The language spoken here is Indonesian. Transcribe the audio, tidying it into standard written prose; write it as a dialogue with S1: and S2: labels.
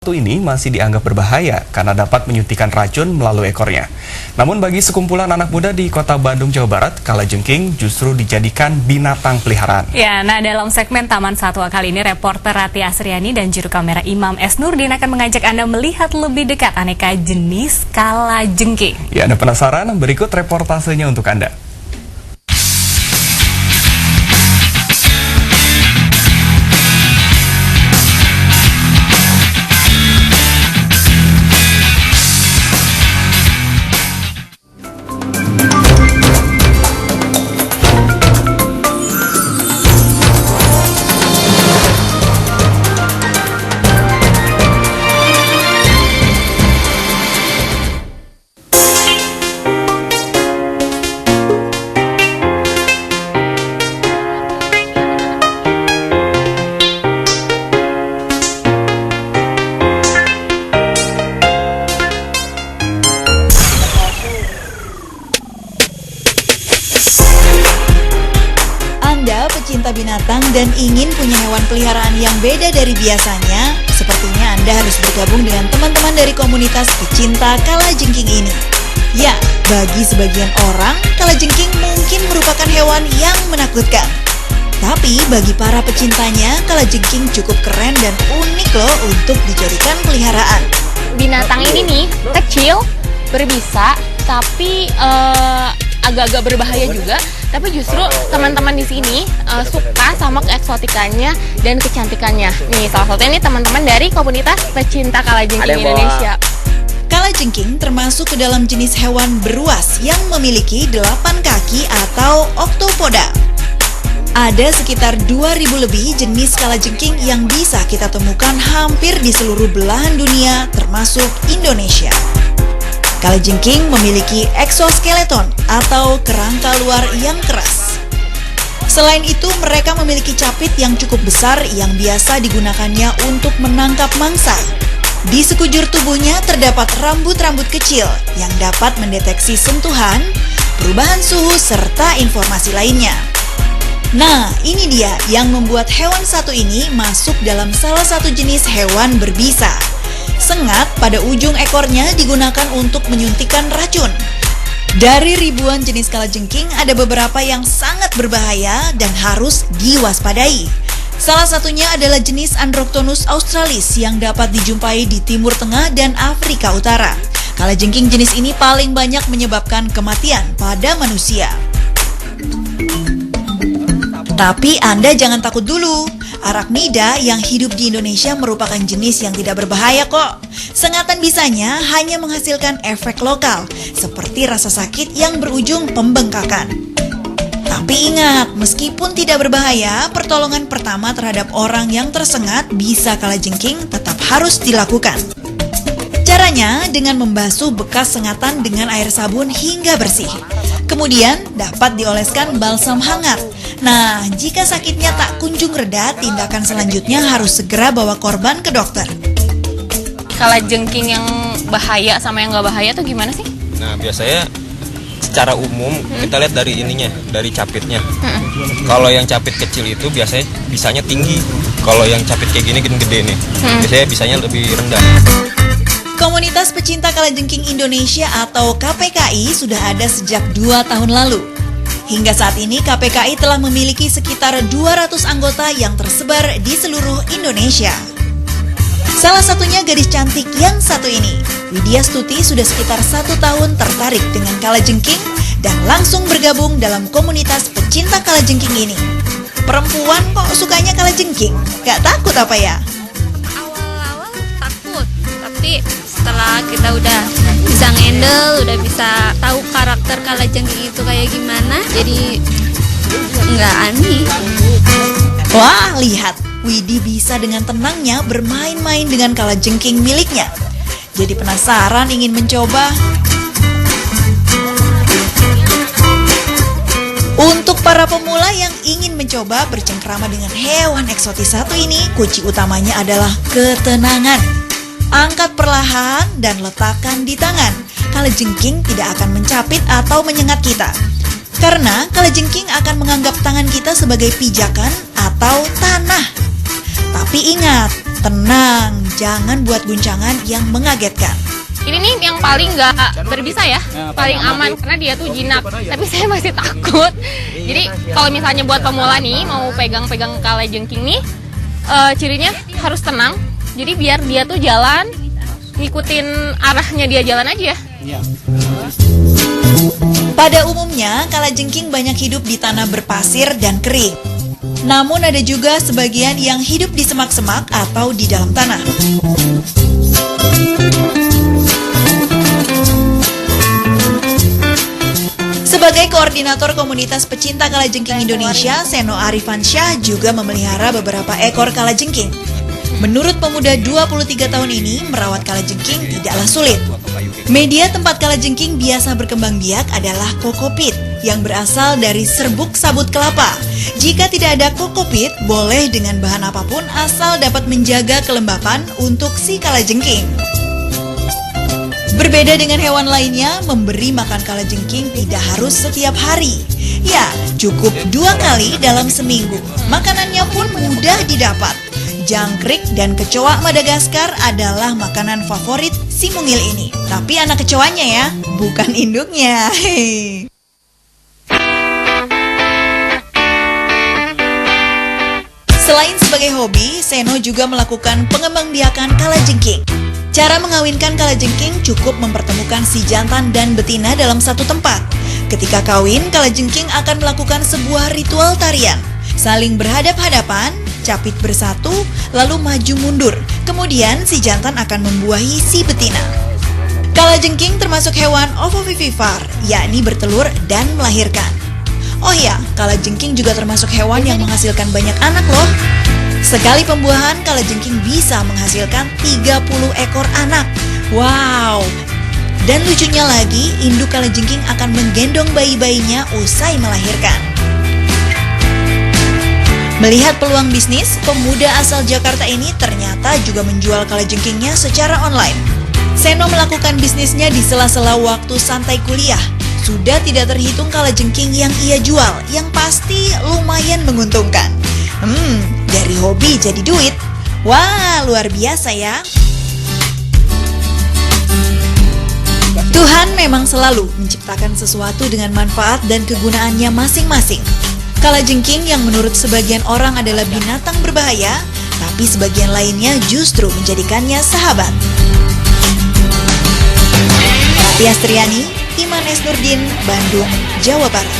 S1: Satu ini masih dianggap berbahaya karena dapat menyuntikkan racun melalui ekornya. Namun bagi sekumpulan anak muda di kota Bandung, Jawa Barat, kalajengking justru dijadikan binatang peliharaan.
S2: Ya, nah dalam segmen Taman Satwa kali ini, reporter Rati Asriani dan juru kamera Imam S. Nurdin akan mengajak Anda melihat lebih dekat aneka jenis kalajengking.
S1: Ya, Anda penasaran? Berikut reportasenya untuk Anda.
S3: Anda pecinta binatang dan ingin punya hewan peliharaan yang beda dari biasanya, sepertinya Anda harus bergabung dengan teman-teman dari komunitas pecinta kalajengking ini. Ya, bagi sebagian orang, kalajengking mungkin merupakan hewan yang menakutkan. Tapi bagi para pecintanya, kalajengking cukup keren dan unik loh untuk dijadikan peliharaan.
S4: Binatang ini nih kecil, berbisa, tapi agak-agak berbahaya juga. Tapi justru teman-teman di sini suka sama keeksotikannya dan kecantikannya. Nih, salah satunya ini teman-teman dari komunitas pecinta kalajengking Indonesia.
S3: Kalajengking termasuk ke dalam jenis hewan beruas yang memiliki 8 kaki atau octopoda. Ada sekitar 2.000 lebih jenis kalajengking yang bisa kita temukan hampir di seluruh belahan dunia termasuk Indonesia. Kalajengking memiliki eksoskeleton atau kerangka luar yang keras. Selain itu, mereka memiliki capit yang cukup besar yang biasa digunakannya untuk menangkap mangsa. Di sekujur tubuhnya terdapat rambut-rambut kecil yang dapat mendeteksi sentuhan, perubahan suhu, serta informasi lainnya. Nah, ini dia yang membuat hewan satu ini masuk dalam salah satu jenis hewan berbisa. Sengat pada ujung ekornya digunakan untuk menyuntikkan racun. Dari ribuan jenis kalajengking, ada beberapa yang sangat berbahaya dan harus diwaspadai. Salah satunya adalah jenis Androctonus australis yang dapat dijumpai di Timur Tengah dan Afrika Utara. Kalajengking jenis ini paling banyak menyebabkan kematian pada manusia. Tapi Anda jangan takut dulu. Arachnida yang hidup di Indonesia merupakan jenis yang tidak berbahaya kok. Sengatan bisanya hanya menghasilkan efek lokal, seperti rasa sakit yang berujung pembengkakan. Tapi ingat, meskipun tidak berbahaya, pertolongan pertama terhadap orang yang tersengat bisa kalajengking tetap harus dilakukan. Caranya dengan membasuh bekas sengatan dengan air sabun hingga bersih. Kemudian dapat dioleskan balsam hangat. Nah, jika sakitnya tak kunjung reda, tindakan selanjutnya harus segera bawa korban ke dokter.
S4: Kalajengking yang bahaya sama yang nggak bahaya tuh gimana sih?
S5: Nah, biasanya secara umum kita lihat dari ininya, dari capitnya. Kalau yang capit kecil itu biasanya bisanya tinggi. Kalau yang capit kayak gini gede nih, biasanya bisanya lebih rendah.
S3: Komunitas pecinta kalajengking Indonesia atau KPKI sudah ada sejak 2 tahun lalu. Hingga saat ini KPKI telah memiliki sekitar 200 anggota yang tersebar di seluruh Indonesia. Salah satunya gadis cantik yang satu ini. Widya Stuti sudah sekitar 1 tahun tertarik dengan kalajengking dan langsung bergabung dalam komunitas pecinta kalajengking ini. Perempuan kok sukanya kalajengking? Gak takut apa ya?
S6: Awal-awal takut, tapi setelah kita udah bisa ngendel, udah bisa tahu karakter kalajengking itu kayak gimana, jadi nggak aneh.
S3: Wah, lihat, Widi bisa dengan tenangnya bermain-main dengan kalajengking miliknya. Jadi penasaran ingin mencoba? Untuk para pemula yang ingin mencoba bercengkrama dengan hewan eksotis satu ini, kunci utamanya adalah ketenangan. Angkat perlahan dan letakkan di tangan. Kalajengking tidak akan mencapit atau menyengat kita. Karena kalajengking akan menganggap tangan kita sebagai pijakan atau tanah. Tapi ingat, Tenang, jangan buat guncangan yang mengagetkan.
S4: Ini nih yang paling nggak berbisa ya, paling aman karena dia tuh jinak. Tapi saya masih takut. Jadi kalau misalnya buat pemula nih mau pegang-pegang kalajengking nih, cirinya harus tenang. Jadi biar dia tuh jalan, ngikutin arahnya dia jalan aja.
S3: Pada umumnya, kalajengking banyak hidup di tanah berpasir dan kering. Namun ada juga sebagian yang hidup di semak-semak atau di dalam tanah. Sebagai koordinator komunitas pecinta kalajengking Indonesia, Seno Arifansyah juga memelihara beberapa ekor kalajengking. Menurut pemuda 23 tahun ini, merawat kalajengking tidaklah sulit. Media tempat kalajengking biasa berkembang biak adalah kokopit yang berasal dari serbuk sabut kelapa. Jika tidak ada kokopit, boleh dengan bahan apapun asal dapat menjaga kelembapan untuk si kalajengking. Berbeda dengan hewan lainnya, memberi makan kalajengking tidak harus setiap hari. Ya, cukup 2 kali dalam seminggu. Makanannya pun mudah didapat. Jangkrik dan kecoa Madagaskar adalah makanan favorit si mungil ini. Tapi anak kecoanya ya, bukan induknya. Hehehe. Selain sebagai hobi, Seno juga melakukan pengembangbiakan kalajengking. Cara mengawinkan kalajengking cukup mempertemukan si jantan dan betina dalam satu tempat. Ketika kawin, kalajengking akan melakukan sebuah ritual tarian. Saling berhadap-hadapan, capit bersatu, lalu maju mundur. Kemudian si jantan akan membuahi si betina. Kalajengking termasuk hewan ovovivipar, yakni bertelur dan melahirkan. Oh ya, kalajengking juga termasuk hewan yang menghasilkan banyak anak loh. Sekali pembuahan, kalajengking bisa menghasilkan 30 ekor anak. Wow! Dan lucunya lagi, induk kalajengking akan menggendong bayi-bayinya usai melahirkan. Melihat peluang bisnis, pemuda asal Jakarta ini ternyata juga menjual kalajengkingnya secara online. Seno melakukan bisnisnya di sela-sela waktu santai kuliah. Sudah tidak terhitung kalajengking yang ia jual, yang pasti lumayan menguntungkan. Dari hobi jadi duit. Wah, luar biasa ya. Tuhan memang selalu menciptakan sesuatu dengan manfaat dan kegunaannya masing-masing. Kalajengking yang menurut sebagian orang adalah binatang berbahaya, tapi sebagian lainnya justru menjadikannya sahabat. Rati Astriani, Iman S. Nurdin, Bandung, Jawa Barat.